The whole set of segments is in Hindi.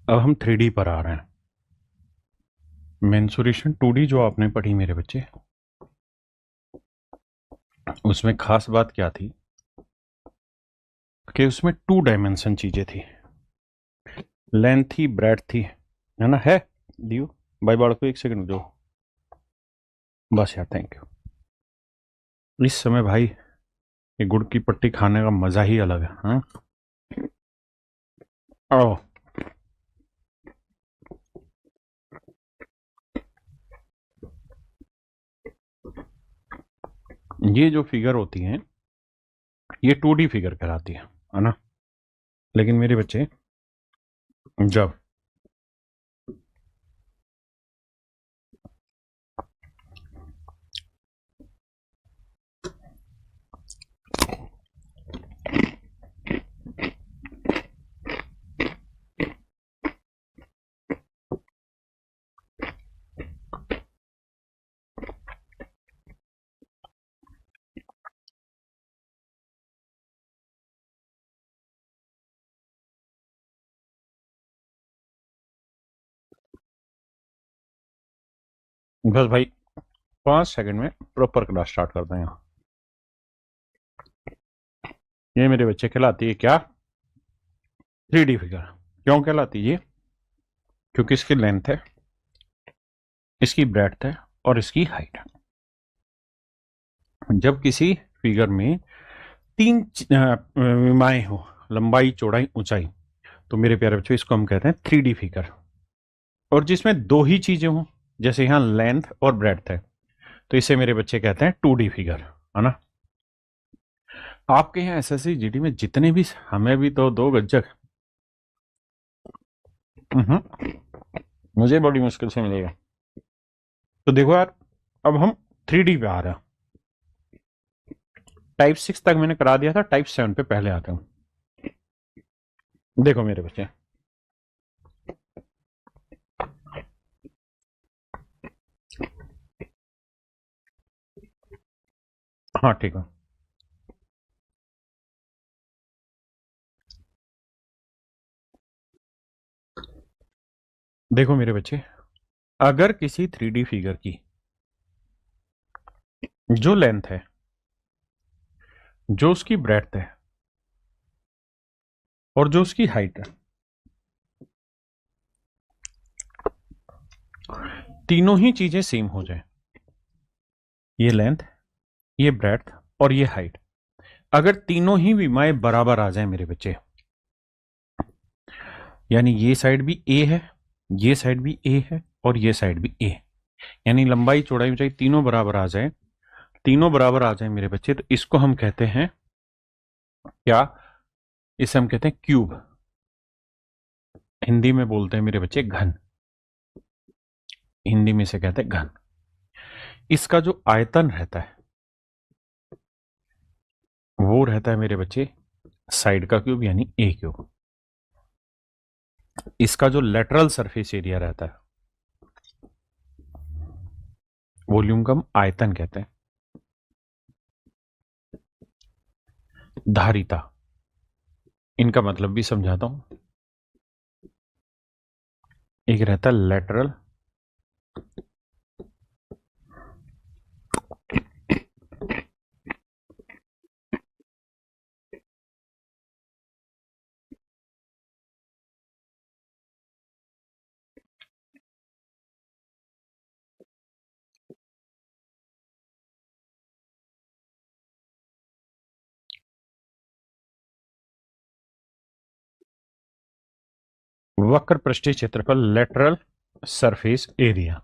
अब हम 3D पर आ रहे हैं। मेंसुरेशन 2D जो आपने पढ़ी मेरे बच्चे, उसमें खास बात क्या थी कि उसमें 2 डायमेंशन चीजें थी। लेंथ थी, ब्रेड थी, है ना? है दियो भाई बाड़ को 1 सेकंड दो बस यार, थैंक यू। इस समय भाई ये गुड़ की पट्टी खाने का मजा ही अलग है। हाँ, ओ ये जो फिगर होती हैं ये 2D फिगर कहलाती है ना? लेकिन मेरे बच्चे, जब बस भाई 5 सेकंड में प्रॉपर क्लास स्टार्ट करते हैं। ये मेरे बच्चे कहलाती है क्या? 3D figure. क्यों कहलाती है ये? क्योंकि इसकी लेंथ है, इसकी ब्रेड्थ है और इसकी हाइट है। जब किसी फिगर में 3 विमाएं हो, लंबाई, चौड़ाई, ऊंचाई, तो मेरे प्यारे बच्चों इसको हम कहते हैं 3D फिगर। और जिसमें 2 ही चीजें हों, जैसे यहाँ लेंथ और ब्रेड्थ है, तो इसे मेरे बच्चे कहते हैं 2D फिगर, है ना? आपके यहाँ एसएससी जीडी में जितने भी, हमें भी तो दो गज्जक। मुझे बड़ी मुश्किल से मिलेगा। तो देखो यार, अब हम 3D पे आ रहे हैं। टाइप 6 तक मैंने करा दिया था, टाइप 7 पे पहले आते हूँ। देखो मेरे बच्चे, हाँ ठीक है। देखो मेरे बच्चे, अगर किसी 3D फिगर की जो लेंथ है, जो उसकी ब्रेड्थ है और जो उसकी हाइट है, तीनों ही चीजें सेम हो जाए, ये लेंथ, ये ब्रेड्थ और ये हाइट, अगर तीनों ही विमाएं बराबर आ जाए मेरे बच्चे, यानी ये साइड भी ए है, ये साइड भी ए है और ये साइड भी ए, यानी लंबाई, चौड़ाई, ऊंचाई तीनों बराबर आ जाए, तीनों बराबर आ जाए मेरे बच्चे, तो इसको हम कहते हैं क्या? इसे हम कहते हैं क्यूब। हिंदी में बोलते हैं मेरे बच्चे घन। हिंदी में से कहते हैं घन। इसका जो आयतन रहता है वो रहता है मेरे बच्चे साइड का क्यूब, यानी ए क्यूब। इसका जो लेटरल सरफेस एरिया रहता है, वॉल्यूम का हम आयतन कहते हैं। धारिता, इनका मतलब भी समझाता हूं। एक रहता है लेटरल, वक्र पृष्ठीय क्षेत्रफल, लेटरल सरफेस एरिया।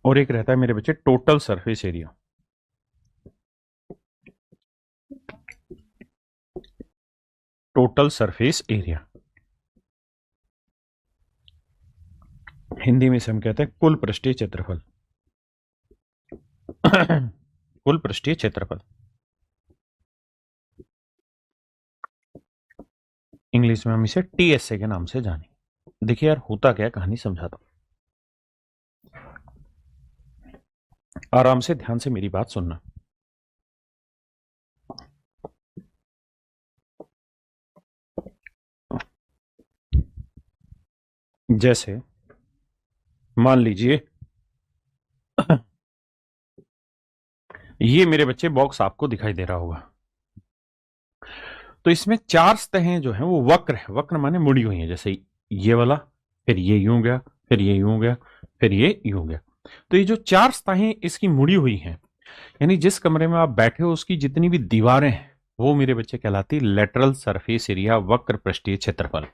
और एक रहता है मेरे बच्चे total surface area. Total surface area Hindi में से हम कहते हैं कुल पृष्ठीय क्षेत्रफल। कुल पृष्ठीय क्षेत्रफल, इंग्लिश में हम इसे टीएसए के नाम से जानेंगे। देखिए यार, होता क्या है, कहानी समझाता हूं, आराम से ध्यान से मेरी बात सुनना। जैसे मान लीजिए ये मेरे बच्चे बॉक्स आपको दिखाई दे रहा होगा, तो इसमें चार सतहें जो हैं वो वक्र है, वक्र माने मुड़ी हुई है, जैसे ये वाला, फिर ये यूं गया, फिर ये यूं गया, फिर ये यूं गया। तो ये जो चार सतहें इसकी मुड़ी हुई हैं, यानी जिस कमरे में आप बैठे हो उसकी जितनी भी दीवारें हैं वो मेरे बच्चे कहलाती लेटरल सरफेस एरिया, वक्र पृष्ठीय क्षेत्रफल।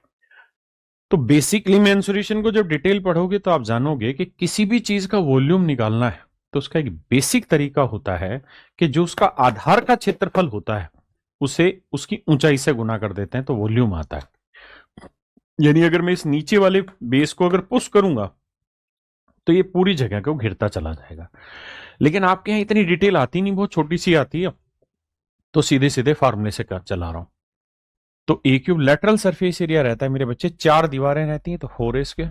तो बेसिकली मेंसुरेशन को जब डिटेल पढ़ोगे तो आप जानोगे कि किसी भी चीज का वॉल्यूम निकालना है तो उसका एक बेसिक तरीका होता है कि जो उसका आधार का क्षेत्रफल होता है उसे उसकी ऊंचाई से गुना कर देते हैं तो वॉल्यूम आता है। यानी अगर मैं इस नीचे वाले बेस को अगर पुश करूंगा तो ये पूरी जगह को घिरता चला जाएगा, लेकिन आपके यहां इतनी डिटेल आती नहीं, बहुत छोटी सी आती है, तो सीधे सीधे फार्मूले से कर चला रहा हूं। तो ए क्यूब लेटरल सरफेस एरिया रहता है मेरे बच्चे, चार दीवारें रहती हैं तो 4a²।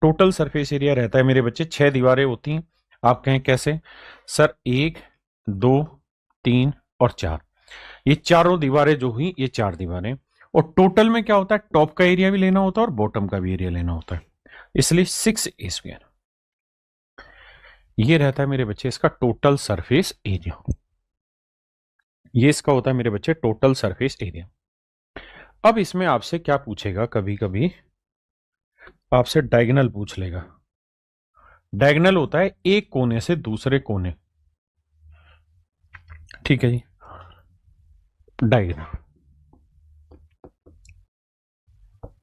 टोटल सरफेस एरिया रहता है मेरे बच्चे, 6 दीवारें होती हैं। आप कहें कैसे सर, 1, 2, 3 और 4, ये चारों दीवारें जो हुई ये 4 दीवारें। और टोटल में क्या होता है, टॉप का एरिया भी लेना होता है और बॉटम का भी एरिया लेना होता है, इसलिए 6a²। ये रहता है मेरे बच्चे इसका टोटल सरफेस एरिया, ये इसका होता है मेरे बच्चे टोटल सरफेस एरिया। अब इसमें आपसे क्या पूछेगा, कभी कभी आपसे डायगोनल पूछ लेगा। डायगोनल होता है एक कोने से दूसरे कोने, ठीक है जी, डायगोनल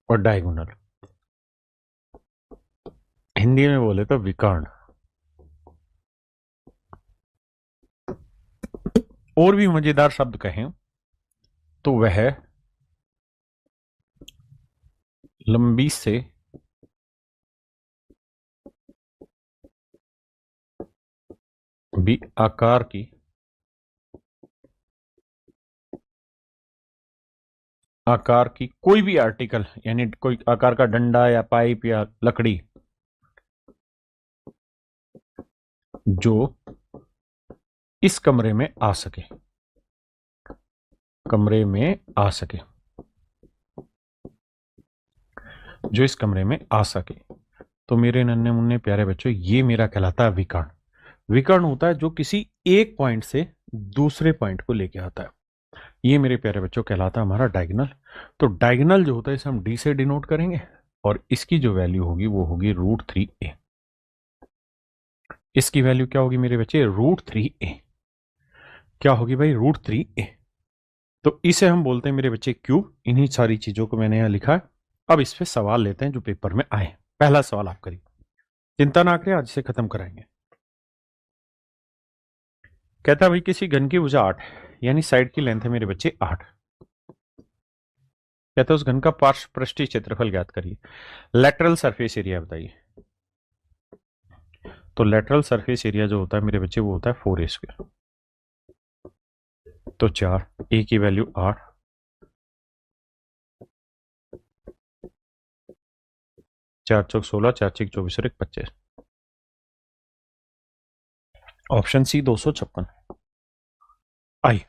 और डायगोनल हिंदी में बोले तो विकर्ण। और भी मजेदार शब्द कहें तो वह लंबी से भी आकार की कोई भी आर्टिकल, यानी कोई आकार का डंडा या पाइप या लकड़ी जो इस कमरे में आ सके, कमरे में आ सके, जो इस कमरे में आ सके, तो मेरे नन्हे मुन्ने प्यारे बच्चों ये मेरा कहलाता है विकर्ण। विकर्ण होता है जो किसी एक पॉइंट से दूसरे पॉइंट को लेके आता है, ये मेरे प्यारे बच्चों कहलाता है हमारा डायगोनल। तो डायगोनल जो होता है इसे हम डी से डिनोट करेंगे और इसकी जो वैल्यू होगी वो होगी √3a। इसकी वैल्यू क्या होगी मेरे बच्चे, √3a। क्या होगी भाई, √3a। तो इसे हम बोलते हैं मेरे बच्चे क्यूब। इन्हीं सारी चीजों को मैंने यहां लिखा है। अब इस पे सवाल लेते हैं जो पेपर में आए। पहला सवाल आप करिए, चिंता ना करें, आज से खत्म कराएंगे। कहता है भाई किसी घन की भुजा 8 यानी साइड की लेंथ है मेरे बच्चे 8। कहता है उस घन का पार्श्व पृष्ठीय क्षेत्रफल ज्ञात करिए। लेटरल सरफेस एरिया बताइए। तो लेटरल सरफेस एरिया जो होता है मेरे बच्चे वो होता है 4a²। तो 4, a की वैल्यू 8, 4 चौक 16, 4 छक 24 और 1 25। ऑप्शन सी 256 आई।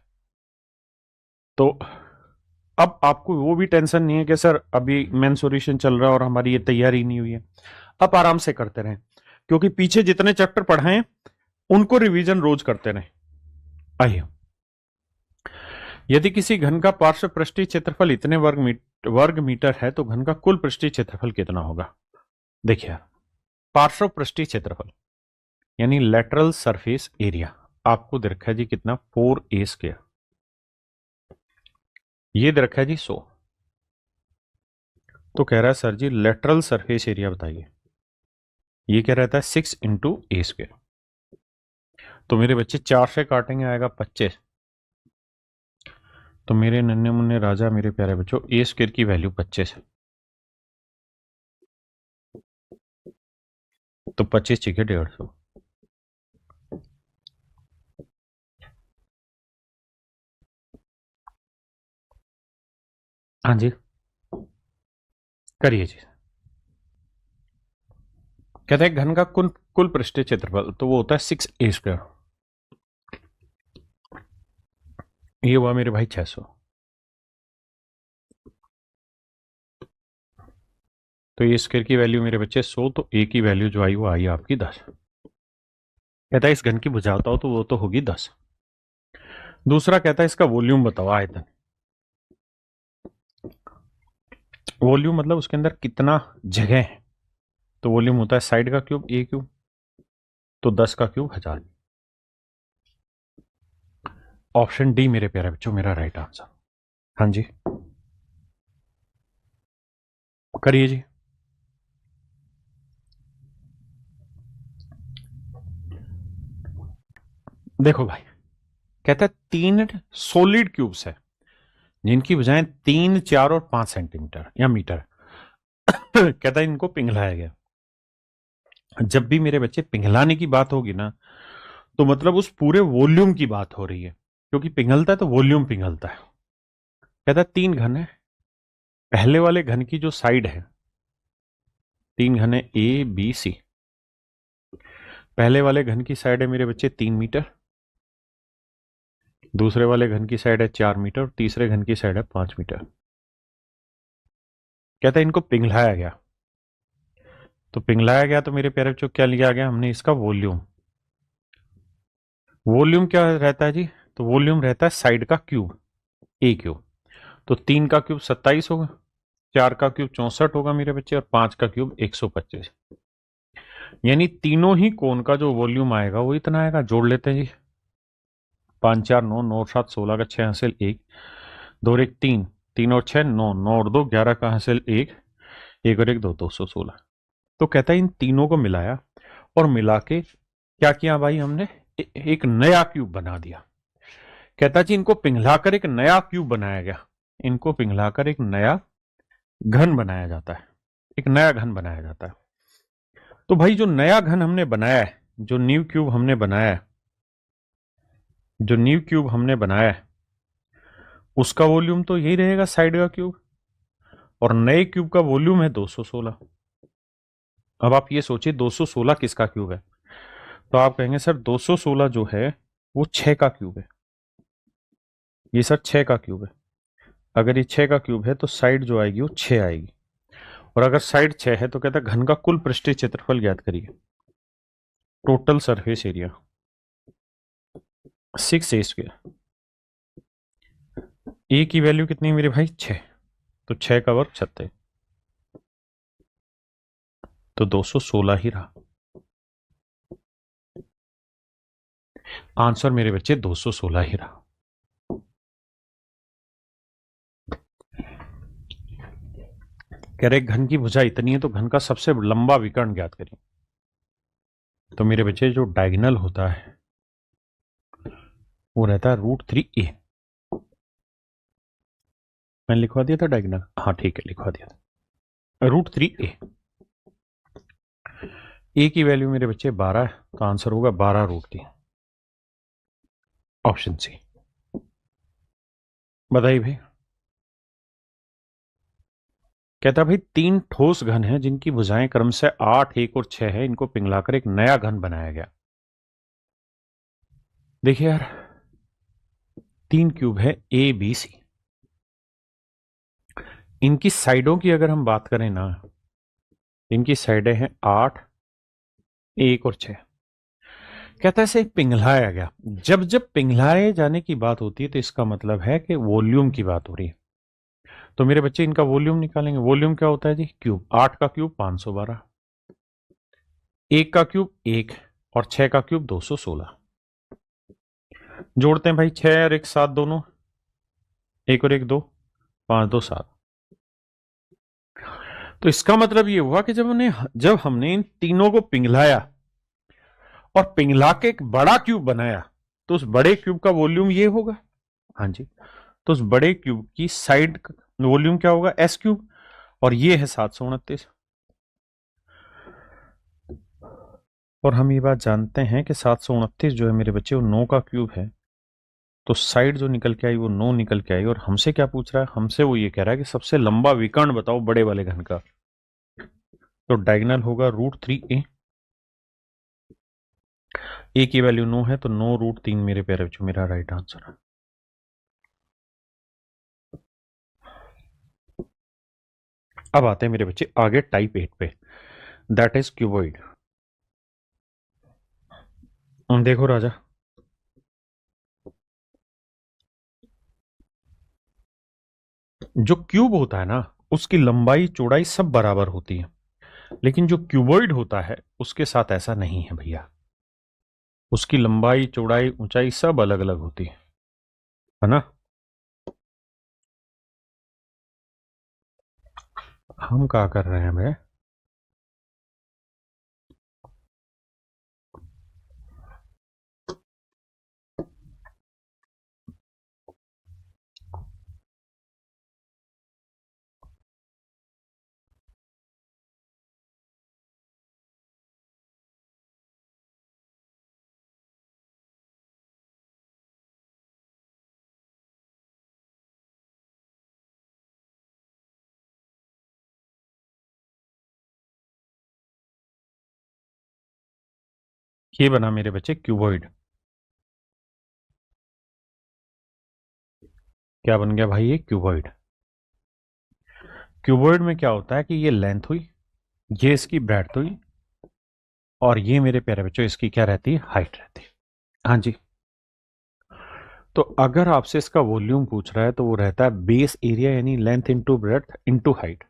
तो अब आपको वो भी टेंशन नहीं है कि सर अभी मेंसुरेशन चल रहा है और हमारी ये तैयारी नहीं हुई है। अब आराम से करते रहें, क्योंकि पीछे जितने चैप्टर पढ़ाए उनको रिवीजन रोज करते रहें। आइए, यदि किसी घन का पार्श्व पृष्ठीय क्षेत्रफल इतने वर्ग मीटर है तो घन का कुल पृष्ठीय क्षेत्रफल कितना होगा। देखिए, पार्श्व पृष्ठीय क्षेत्रफल यानी लेटरल सरफेस एरिया आपको दे रखा है जी कितना, 4a²। ये दे रखा है जी 100। तो कह रहा है सर जी लेटरल सरफेस एरिया बताइए। ये क्या रहता है 6 × a²। तो मेरे बच्चे 4 से काटेंगे आएगा 25। तो मेरे नन्हे मुन्ने राजा मेरे प्यारे बच्चों a² की वैल्यू 25 है। तो 25 ठीक है 150। हाँ जी करिए जी। कहते हैं घन का कुल कुल पृष्ठीय क्षेत्रफल तो वो होता है 6a²। ये हुआ मेरे भाई 600। तो ये स्क्वायर की वैल्यू मेरे बच्चे 100, तो ए की वैल्यू जो आई वो आई आपकी 10। कहता है इस घन की भुजा बताओ, तो वो तो होगी 10। दूसरा कहता है इसका वॉल्यूम बताओ, आयतन। वॉल्यूम मतलब उसके अंदर कितना जगह है, तो वॉल्यूम होता है साइड का क्यूब ए क्यूब, तो 10 का क्यूब 1000। ऑप्शन डी मेरे प्यारे बच्चों मेरा राइट आंसर। हाँ जी करिए जी। देखो भाई, कहता है 3 सॉलिड क्यूब्स है जिनकी भुजाएं 3, 4 और 5 सेंटीमीटर या मीटर। कहता है इनको पिघलाया गया। जब भी मेरे बच्चे पिघलाने की बात होगी ना, तो मतलब उस पूरे वॉल्यूम की बात हो रही है, क्योंकि पिघलता है तो वॉल्यूम पिघलता है। कहता है 3 घन है। पहले वाले घन की जो साइड है, 3 घन है ए बी सी। पहले वाले घन की साइड है मेरे बच्चे 3 मीटर, दूसरे वाले घन की साइड है 4 मीटर, और तीसरे घन की साइड है 5 मीटर। कहता है इनको पिघलाया गया। तो पिघलाया गया तो मेरे प्यारे बच्चों क्या लिया गया हमने, इसका वॉल्यूम। वॉल्यूम क्या रहता है जी, तो वॉल्यूम रहता है साइड का क्यूब ए क्यूब। तो 3 का क्यूब 27 होगा, 4 का क्यूब 64 होगा मेरे बच्चे, और 5 का क्यूब 125। यानी तीनों ही कोण का जो वॉल्यूम आएगा वो इतना आएगा। जोड़ लेते हैं जी, 5 4 9, 9 7 16 का 6 हासिल 1, 2 और 1 3, 3 और 6 9, 9 और 2 11 का हासिल 1, 1 और 1 2, 216। तो कहता है इन तीनों को मिलाया और मिला के क्या किया भाई हमने, एक नया क्यूब बना दिया। कहता जी इनको पिघलाकर एक नया क्यूब बनाया गया। इनको पिघलाकर एक नया घन बनाया जाता है, एक नया घन बनाया जाता है। तो भाई जो नया घन हमने बनाया है, जो न्यू क्यूब हमने बनाया है, जो न्यू क्यूब हमने बनाया है, उसका वॉल्यूम तो यही रहेगा साइड का क्यूब, और नए क्यूब का वॉल्यूम है 216। अब आप ये सोचिए 216 किसका क्यूब है, तो आप कहेंगे सर 216 जो है वो 6 का क्यूब है। ये सर 6 का क्यूब है। अगर ये 6 का क्यूब है तो साइड जो आएगी वो 6 आएगी, और अगर साइड 6 है तो कहता है घन का कुल पृष्ठीय क्षेत्रफल ज्ञात करिए। Total surface area 6 a²। ए की वैल्यू कितनी है मेरे भाई 6, तो 6 का वर्ग 36, तो 216 ही रहा आंसर मेरे बच्चे, 216 ही रहा। कह रहे घन की भुजा इतनी है तो घन का सबसे लंबा विकर्ण ज्ञात करिए। तो मेरे बच्चे जो डायगोनल होता है वो रहता है √3a। मैंने लिखवा दिया था डायगोनल, हाँ ठीक है लिखवा दिया था, √3a। ए की वैल्यू मेरे बच्चे 12 है, तो आंसर होगा 12√3, ऑप्शन सी। बताइए भाई। कहता भाई 3 ठोस घन हैं जिनकी भुजाएं क्रम से 8, 1 और 6 है, इनको पिघलाकर एक नया घन बनाया गया। देखिए यार 3 क्यूब है ए बी सी, इनकी साइडों की अगर हम बात करें ना, इनकी साइडें हैं 8, 1 और 6। कहता है इसे पिघलाया गया। जब जब पिघलाए जाने की बात होती है तो इसका मतलब है कि वॉल्यूम की बात हो रही है। तो मेरे बच्चे इनका वॉल्यूम निकालेंगे। वॉल्यूम क्या होता है जी, क्यूब। 8 का क्यूब 512, 1 का क्यूब 1, और 6 का क्यूब 216। जोड़ते हैं भाई, 6 और 1 7 दोनों, 1 और 1 2, 5 2 7। तो इसका मतलब ये हुआ कि जब हमने इन तीनों को पिघलाया और पिघला के एक बड़ा क्यूब बनाया, तो उस बड़े क्यूब का वॉल्यूम ये होगा। हाँ जी, तो उस बड़े क्यूब की साइड वॉल्यूम क्या होगा, एस क्यूब, और ये है 729। और हम ये बात जानते हैं कि 729 जो है मेरे बच्चे वो 9 का क्यूब है, तो साइड जो निकल के आई वो 9 निकल के आई। और हमसे क्या पूछ रहा है, हमसे वो ये कह रहा है कि सबसे लंबा विकर्ण बताओ बड़े वाले घन का। तो डायगोनल होगा √3a। ए की वैल्यू 9 है, तो 9√3 मेरे प्यारे बच्चों मेरा राइट आंसर है। अब आते हैं मेरे बच्चे आगे टाइप 8 पे, दैट इज क्यूबॉइड। देखो राजा, जो क्यूब होता है ना उसकी लंबाई चौड़ाई सब बराबर होती है, लेकिन जो क्यूबॉइड होता है उसके साथ ऐसा नहीं है भैया। उसकी लंबाई चौड़ाई ऊंचाई सब अलग अलग होती है ना। हम क्या कर रहे हैं भाई? ये बना मेरे बच्चे क्यूबॉइड। क्या बन गया भाई? ये क्यूबॉइड। क्यूबॉइड में क्या होता है कि ये लेंथ हुई, ये इसकी ब्रेड्थ हुई, और ये मेरे प्यारे बच्चों इसकी क्या रहती है? हाइट रहती है। हाँ जी। तो अगर आपसे इसका वॉल्यूम पूछ रहा है तो वो रहता है बेस एरिया यानी length into breadth into height,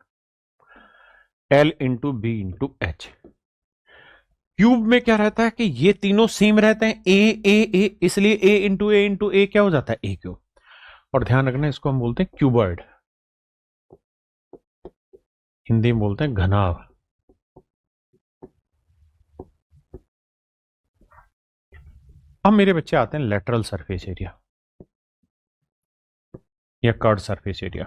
L into B into H. Cube में क्या रहता है कि ये तीनों सेम रहते हैं, ए, इसलिए ए इंटू ए क्या हो जाता है? ए क्यूब। और ध्यान रखना इसको हम बोलते हैं क्यूबॉइड, हिंदी में बोलते हैं घनाभ। अब मेरे बच्चे आते हैं लेटरल सरफेस एरिया या कर्ड सरफेस एरिया।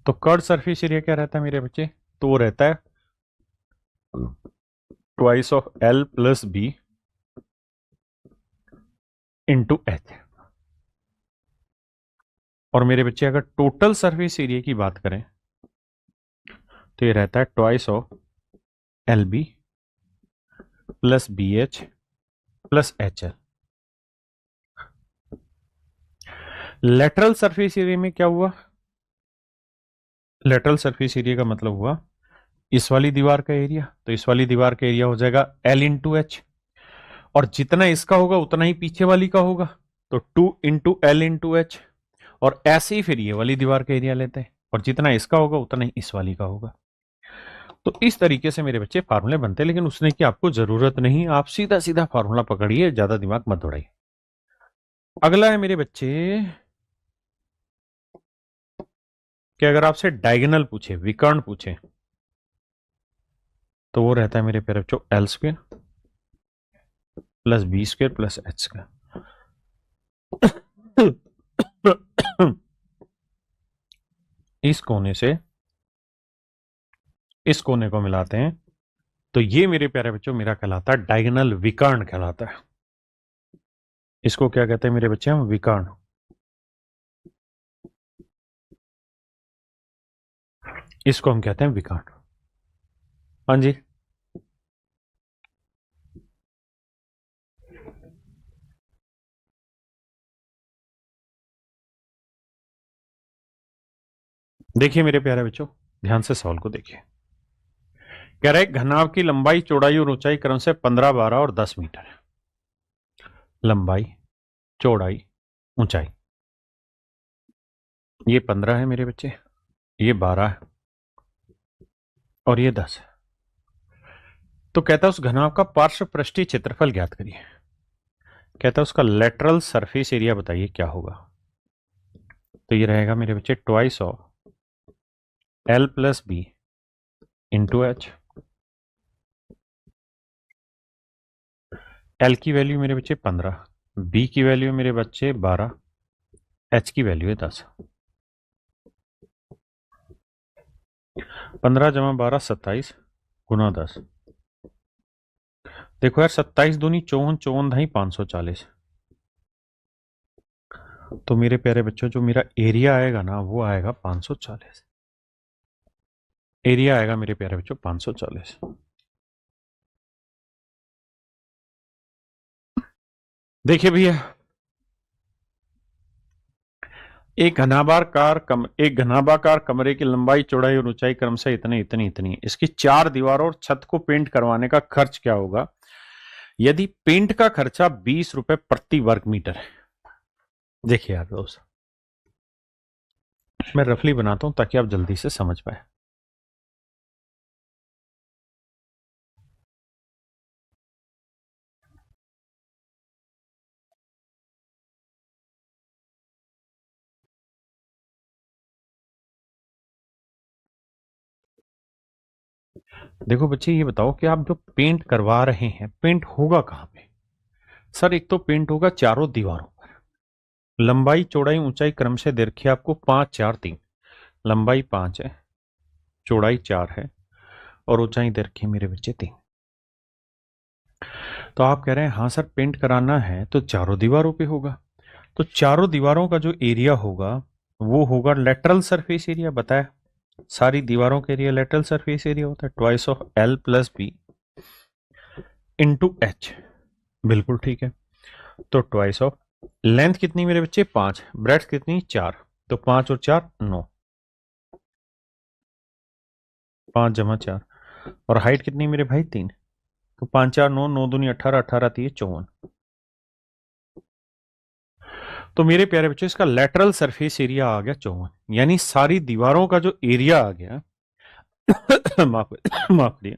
तो कर्ड सरफेस एरिया क्या रहता है मेरे बच्चे? तो वो रहता है twice of L plus B into H. और मेरे बच्चे अगर टोटल सरफेस एरिया की बात करें तो ये रहता है twice of L B plus B H plus H L. Lateral surface area में क्या हुआ? लेटरल सरफेस एरिया का मतलब हुआ इस वाली दीवार का एरिया, तो इस वाली दीवार का एरिया हो जाएगा एल इंटू एच, और जितना इसका होगा उतना ही पीछे वाली का होगा, तो 2 इंटू एल इंटू एच। और ऐसे ही फिर ये वाली दीवार का एरिया लेते हैं, और जितना इसका होगा उतना ही इस वाली का होगा। तो इस तरीके से मेरे बच्चे फार्मूले बनते हैं, लेकिन उसने की आपको जरूरत नहीं, आप सीधा सीधा फार्मूला पकड़िए, ज्यादा दिमाग मत दौड़ाइए। अगला है मेरे बच्चे कि अगर आपसे डायगोनल पूछे, विकर्ण पूछे, तो वो रहता है मेरे प्यारे बच्चों L square plus B square plus H square. इस कोने से इस कोने को मिलाते हैं तो ये मेरे प्यारे बच्चों मेरा कहलाता है डायगोनल विकर्ण कहलाता है। इसको क्या कहते हैं मेरे बच्चे? हम विकर्ण। इसको हम कहते हैं विकर्ण। हाँ जी। देखिए मेरे प्यारे बच्चों, ध्यान से सवाल को देखिए। कह रहे घनाभ की लंबाई चौड़ाई और ऊंचाई क्रम से 15, 12 और 10 मीटर है। लंबाई, चौड़ाई, ऊंचाई। ये 15 है मेरे बच्चे, ये 12 है, और ये 10 है। तो कहता है उस घनाभ का पार्श्व पृष्ठीय क्षेत्रफल ज्ञात करिए। कहता है उसका लेटरल सरफेस एरिया बताइए क्या होगा। तो ये रहेगा मेरे बच्चे twice of L plus B into H. L की वैल्यू मेरे बच्चे 15, बी की वैल्यू मेरे बच्चे 12, एच की वैल्यू है 10। 15 जमा 12 27 गुना 10। देखो यार 27 दूनी 54, 54 ढाई 540। तो मेरे प्यारे बच्चों जो मेरा एरिया आएगा ना वो आएगा 540। एरिया आएगा मेरे प्यारे बच्चों 540। देखिए भैया, एक घनाभाकार कमरे की लंबाई चौड़ाई और ऊंचाई क्रमशः इतनी इतनी इतनी है। इसकी 4 दीवारों और छत को पेंट करवाने का खर्च क्या होगा यदि पेंट का खर्चा 20 रुपए प्रति वर्ग मीटर है। देखिए यार दोस्त, मैं रफली बनाता हूं ताकि आप जल्दी से समझ पाए। देखो बच्चे, ये बताओ कि आप जो पेंट करवा रहे हैं, पेंट होगा कहां पे? सर, एक तो पेंट होगा चारों दीवारों पर। लंबाई चौड़ाई ऊंचाई क्रमशः दे रखी है आपको 5 4 3। लंबाई 5 है, चौड़ाई 4 है और ऊंचाई दे रखी है मेरे बच्चे 3। तो आप कह रहे हैं हाँ सर, पेंट कराना है तो चारों दीवारों पे होगा। तो चारों दीवारों का जो एरिया होगा वो होगा लेटरल सरफेस एरिया। बताया, सारी दीवारों के एरिया लेटरल सरफेस एरिया होता है, twice of L plus B into H. बिल्कुल ठीक है। तो ट्वाइस ऑफ लेंथ कितनी मेरे बच्चे? 5। ब्रेड्थ कितनी? 4। तो 5 और 4 9। 5 जमा 4। और हाइट कितनी मेरे भाई? 3। तो 5 4 9, 9 दूनी 18, 18 3 54। तो मेरे प्यारे बच्चों, इसका लेटरल सरफेस एरिया आ गया 54। यानी सारी दीवारों का जो एरिया आ गया माफ माफ करिए,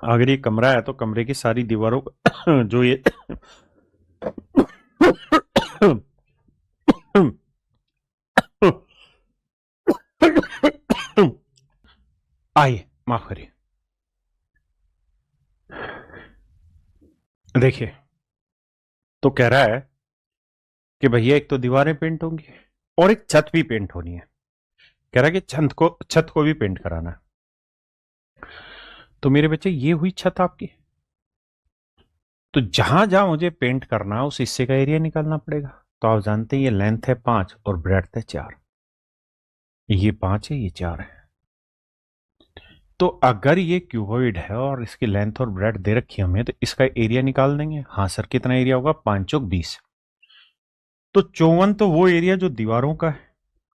अगर ये कमरा है तो कमरे की सारी दीवारों का जो ये आइए, माफ करिए। देखिए, तो कह रहा है कि भैया एक तो दीवारें पेंट होंगी और एक छत भी पेंट होनी है। कह रहा है कि छत को भी पेंट कराना है। तो मेरे बच्चे, ये हुई छत आपकी। तो जहां जहां मुझे पेंट करना है उस हिस्से का एरिया निकालना पड़ेगा। तो आप जानते हैं ये लेंथ है 5 और ब्रेड्थ है 4। ये 5 है, ये 4 है। तो अगर ये क्यूबॉइड है और इसकी लेंथ और ब्रेड्थ दे रखी हमें, तो इसका एरिया निकाल देंगे। हाँ सर, कितना एरिया होगा? 5 चौक 20। तो 54 तो वो एरिया जो दीवारों का है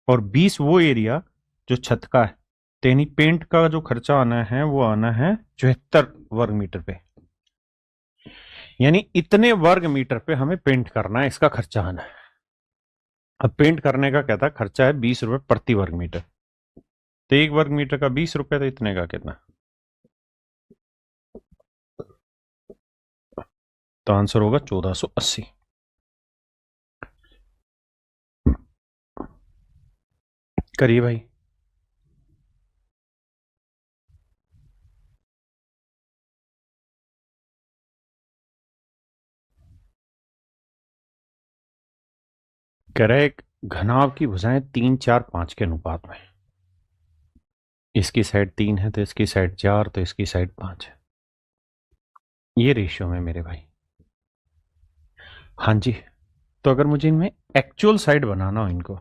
और 20 वो एरिया जो छत का है। तो यानी पेंट का जो खर्चा आना है वो आना है 74 वर्ग मीटर पे। यानी इतने वर्ग मीटर पे हमें पेंट करना है, इसका खर्चा आना है। अब पेंट करने का क्या था? खर्चा है 20 रुपए प्रति वर्ग मीटर। तो 1 वर्ग मीटर का 20 रुपए, तो इतने का कितना? तो आंसर होगा 1480। करिए भाई। कह रहे एक घनाभ की भुजाएं 3 4 5 के अनुपात में। इसकी साइड 3 है तो इसकी साइड 4, तो इसकी साइड 5 है। ये रेशियो में मेरे भाई। हाँ जी। तो अगर मुझे इनमें एक्चुअल साइड बनाना हो इनको,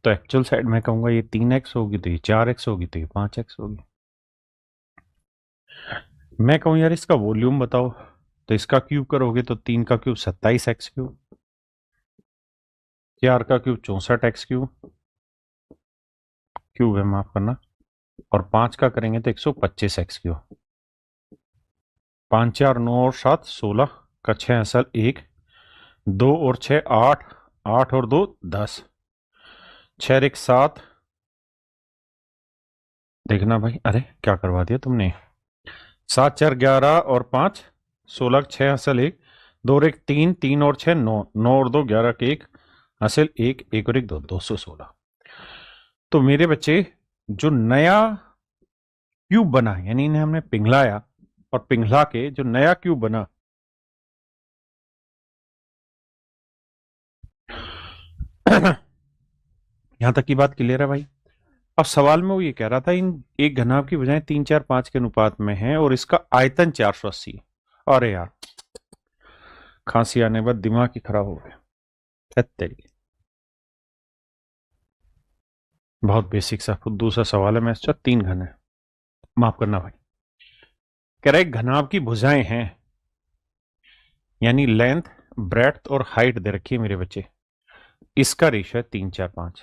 तो एक्चुअल साइड मैं कहूंगा ये 3x होगी, तो ये 4x होगी, तो ये 5x होगी। मैं कहूं यार इसका वॉल्यूम बताओ, तो इसका क्यूब करोगे तो 3 का क्यूब 27x क्यूब, 4 का क्यूब 64x क्यूब है, माफ करना, और 5 का करेंगे तो 125x क्यूब। 5 4 9 और 7 16 का 6 असल 1, 2 और 6 8, 8 और 2 10, 6 1 7। देखना भाई, अरे क्या करवा दिया तुमने। 7 4 11 और 5 16, 6 असल 1, 2 और 1 3, 3 और 6 9, 9 और 2 11 के 1 असल 1, 1 और 1 2, 216। तो मेरे बच्चे, जो नया क्यूब बना, यानी इन्हें हमने पिघलाया और पिघला के जो नया क्यूब बना, यहां तक की बात क्लियर है भाई? अब सवाल में वो ये कह रहा था इन एक घनाभ की बजाय 3 4 5 के अनुपात में है और इसका आयतन 480। अरे यार, खांसी आने के बाद दिमाग ही खराब हो गया। तेरी, बहुत बेसिक सा फुद्दू सा सवाल है। मैं इसका 3 घन है, माफ करना भाई। कह रहा है घनाभ की भुजाएं हैं, यानी लेंथ ब्रेड्थ और हाइट दे रखी है मेरे बच्चे। इसका रेशियो है 3 4 5।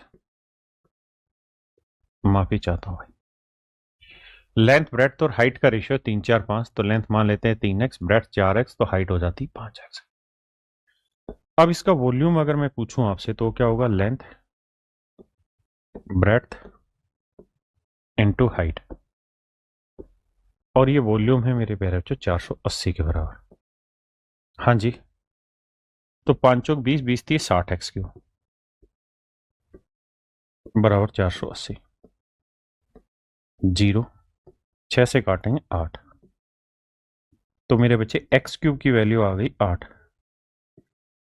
माफी चाहता हूं भाई। लेंथ ब्रेड्थ और हाइट का रेशियो 3 4 5, तो लेंथ मान लेते हैं 3x, ब्रेड्थ 4x, तो हाइट हो जाती 5x। अब इसका वॉल्यूम अगर मैं पूछूं आपसे तो क्या होगा? लेंथ ब्रेड्थ इनटू हाइट, और ये वॉल्यूम है मेरे प्यारे बच्चों 480 के बराबर। हाँ जी, तो 5 चौक 20, 20 30 60x³ बराबर 480। 0 6 से काटेंगे 8, तो मेरे बच्चे x³ की वैल्यू आ गई 8।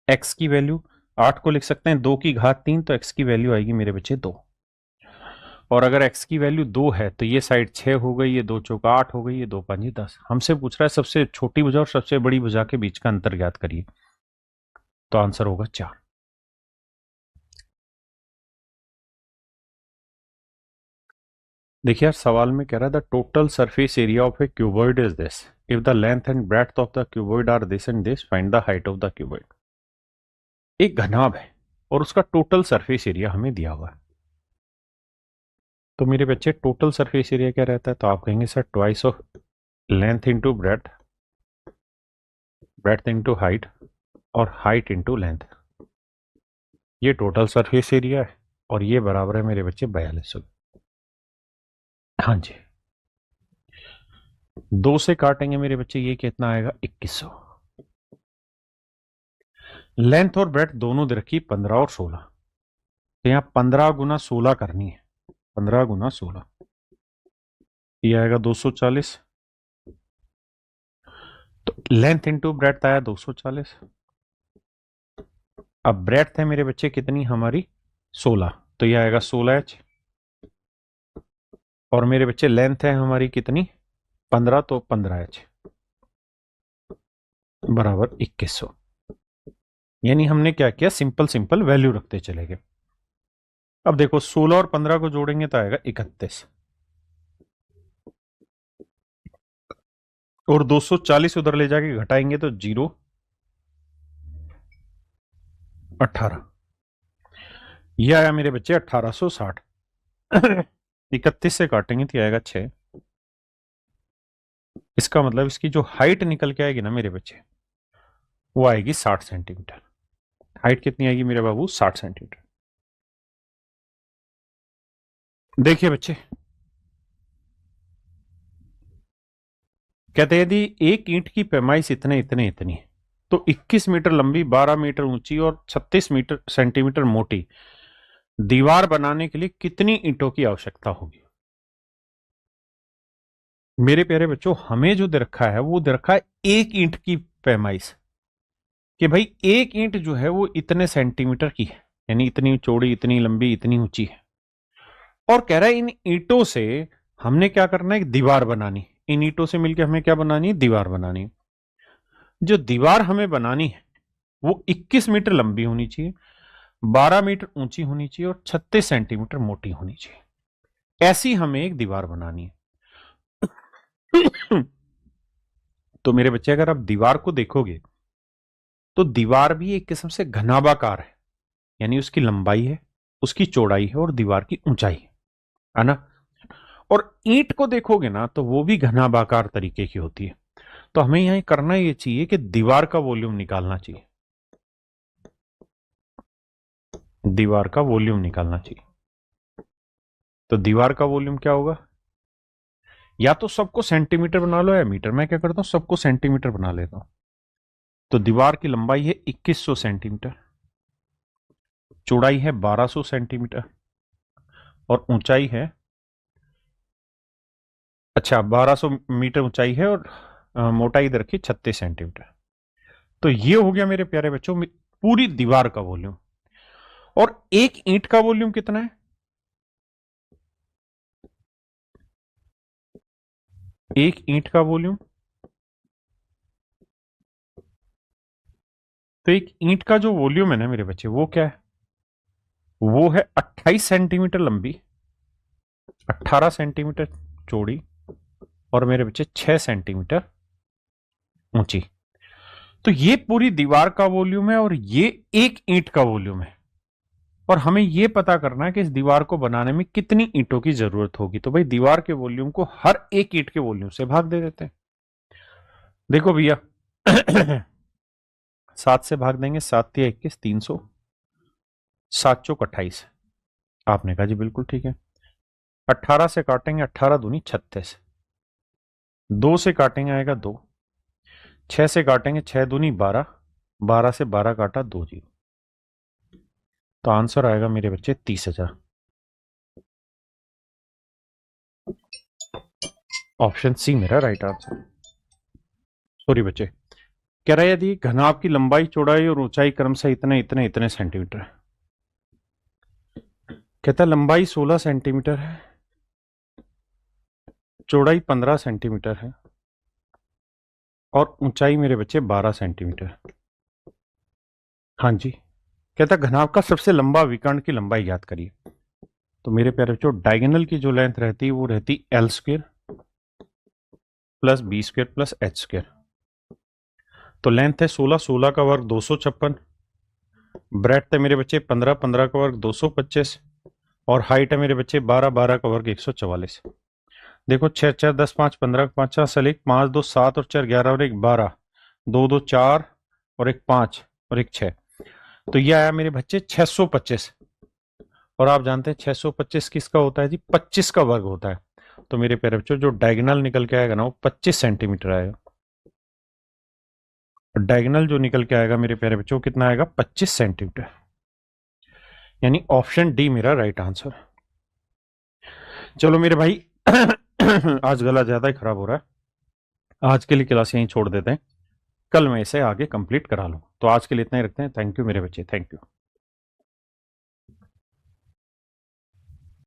x की वैल्यू 8 को लिख सकते हैं 2 की घात 3, तो x की वैल्यू आएगी मेरे बच्चे 2। और अगर x की वैल्यू 2 है तो ये साइड 6 हो गई, ये 2 चौका 8 हो गई, ये 2 5 10। हमसे पूछ रहा है सबसे छोटी भुजा और सबसे बड़ी भुजा के बीच का अंतर ज्ञात करिए, तो आंसर होगा 4। देखिए यार, सवाल में कह रहा है the total surface area of a cuboid is this, if the length and breadth of the cuboid are this and this, find the height of the cuboid. एक घनाभ है और उसका टोटल सरफेस एरिया हमें दिया हुआ है। तो मेरे बच्चे टोटल सरफेस एरिया क्या रहता है? तो आप कहेंगे sir twice of length into breadth, breadth into height, और हाइट इंटू लेंथ। ये टोटल सरफेस एरिया है और ये बराबर है मेरे बच्चे 4200। हाँ जी, 2 से काटेंगे मेरे बच्चे, ये कितना आएगा? 2100। लेंथ और ब्रेड्थ दोनों दे रखी 15 और 16, तो यहां 15 गुना 16 करनी है। 15 गुना 16 ये आएगा 240। तो लेंथ इंटू ब्रेड्थ आया 240। अब ब्रेड्थ है मेरे बच्चे कितनी हमारी? 16, तो ये आएगा 16h। और मेरे बच्चे लेंथ है हमारी कितनी? 15, तो 15h बराबर 2100। यानी हमने क्या किया? सिंपल सिंपल वैल्यू रखते चले गए। अब देखो 16 और 15 को जोड़ेंगे तो आएगा 31, और 240 उधर ले जाके घटाएंगे तो 0 18। यह आया मेरे बच्चे 1860। 31 से काटेंगे तो आएगा 6। इसका मतलब इसकी जो हाइट निकल के आएगी ना मेरे बच्चे, वो आएगी 60 सेंटीमीटर। हाइट कितनी आएगी मेरे बाबू? 60 सेंटीमीटर। देखिए बच्चे, कहते हैं यदि एक ईंट की पैमाइश इतने इतने इतनी है, तो 21 मीटर लंबी, 12 मीटर ऊंची और 36 मीटर सेंटीमीटर मोटी दीवार बनाने के लिए कितनी ईंटों की आवश्यकता होगी? मेरे प्यारे बच्चों, हमें जो दे रखा है वो दे रखा है एक ईंट की पैमाइश, कि भाई एक ईंट जो है वो इतने सेंटीमीटर की है, यानी इतनी चौड़ी, इतनी लंबी, इतनी ऊंची है। और कह रहा है इन ईंटों से हमने क्या करना है? एक दीवार बनानी। इन ईंटों से मिलकर हमें क्या बनानी है? दीवार बनानी। जो दीवार हमें बनानी है वो 21 मीटर लंबी होनी चाहिए, 12 मीटर ऊंची होनी चाहिए और 36 सेंटीमीटर मोटी होनी चाहिए। ऐसी हमें एक दीवार बनानी है। तो मेरे बच्चे, अगर आप दीवार को देखोगे तो दीवार भी एक किस्म से घनाभाकार है, यानी उसकी लंबाई है, उसकी चौड़ाई है और दीवार की ऊंचाई है ना? और ईंट को देखोगे ना तो वो भी घनाभाकार तरीके की होती है। तो हमें यहां करना ये चाहिए कि दीवार का वॉल्यूम निकालना चाहिए। दीवार का वॉल्यूम निकालना चाहिए। तो दीवार का वॉल्यूम क्या होगा? या तो सबको सेंटीमीटर बना लो या मीटर। मैं क्या करता हूं, सबको सेंटीमीटर बना लेता हूं। तो दीवार की लंबाई है 2100 सेंटीमीटर, चौड़ाई है 1200 सेंटीमीटर और ऊंचाई है, अच्छा 1200 मीटर ऊंचाई है, और मोटाई इधर की 36 सेंटीमीटर। तो ये हो गया मेरे प्यारे बच्चों पूरी दीवार का वॉल्यूम। और एक ईंट का वॉल्यूम कितना है? एक ईंट का वॉल्यूम, तो एक ईंट का जो वॉल्यूम है ना मेरे बच्चे, वो क्या है? वो है 28 सेंटीमीटर लंबी, 18 सेंटीमीटर चौड़ी और मेरे बच्चे 6 सेंटीमीटर ऊंची। तो ये पूरी दीवार का वॉल्यूम है और ये एक ईंट का वॉल्यूम है। और हमें यह पता करना है कि इस दीवार को बनाने में कितनी ईंटों की जरूरत होगी। तो भाई दीवार के वॉल्यूम को हर एक ईंट के वॉल्यूम से भाग दे देते हैं। देखो भैया 7 से भाग देंगे, 7 या 21, 300, 7 चौक 28। आपने कहा जी बिल्कुल ठीक है। 18 से काटेंगे, 18 दूनी 36, 2 से काटेंगे आएगा 2, 6 से काटेंगे 6 दूनी 12, 12 से 12 काटा 2 जीरो, तो आंसर आएगा मेरे बच्चे 30,000। ऑप्शन सी मेरा राइट आंसर। सॉरी बच्चे, कह रहा है यदि घनाभ की लंबाई, चौड़ाई और ऊंचाई क्रमशः इतने इतने इतने सेंटीमीटर है, कहता है लंबाई 16 सेंटीमीटर है, चौड़ाई 15 सेंटीमीटर है और ऊंचाई मेरे बच्चे 12 सेंटीमीटर। हाँ जी, कहता घनाभ का सबसे लंबा विकर्ण की लंबाई याद करिए। तो मेरे प्यारे बच्चों डायगोनल की जो लेंथ रहती है वो रहती L square plus B square plus H square. तो लेंथ है 16, 16 का वर्ग 256, ब्रेड्थ है मेरे बच्चे 15, 15 का वर्ग 225 और हाइट है मेरे बच्चे 12, 12 का वर्ग 144। देखो 6 4 10 5 15 5 4 1 5 2 7 और 4 11 और 1 12, 2 2 4 और 1 5 और 1 6, तो ये आया मेरे बच्चे 625। और आप जानते हैं 625 किसका होता है जी, 25 का वर्ग होता है। तो मेरे प्यारे बच्चों जो डायगोनल निकल के आएगा ना वो 25 सेंटीमीटर आएगा। डायगोनल जो निकल के आएगा मेरे प्यारे बच्चों कितना आएगा, 25 सेंटीमीटर। यानी ऑप्शन डी मेरा राइट आंसर। चलो मेरे भाई आज गला ज्यादा ही खराब हो रहा है, आज के लिए क्लास यहीं छोड़ देते हैं, कल मैं इसे आगे कंप्लीट करा लूँ। तो आज के लिए इतना ही रखते हैं। थैंक यू मेरे बच्चे, थैंक यू।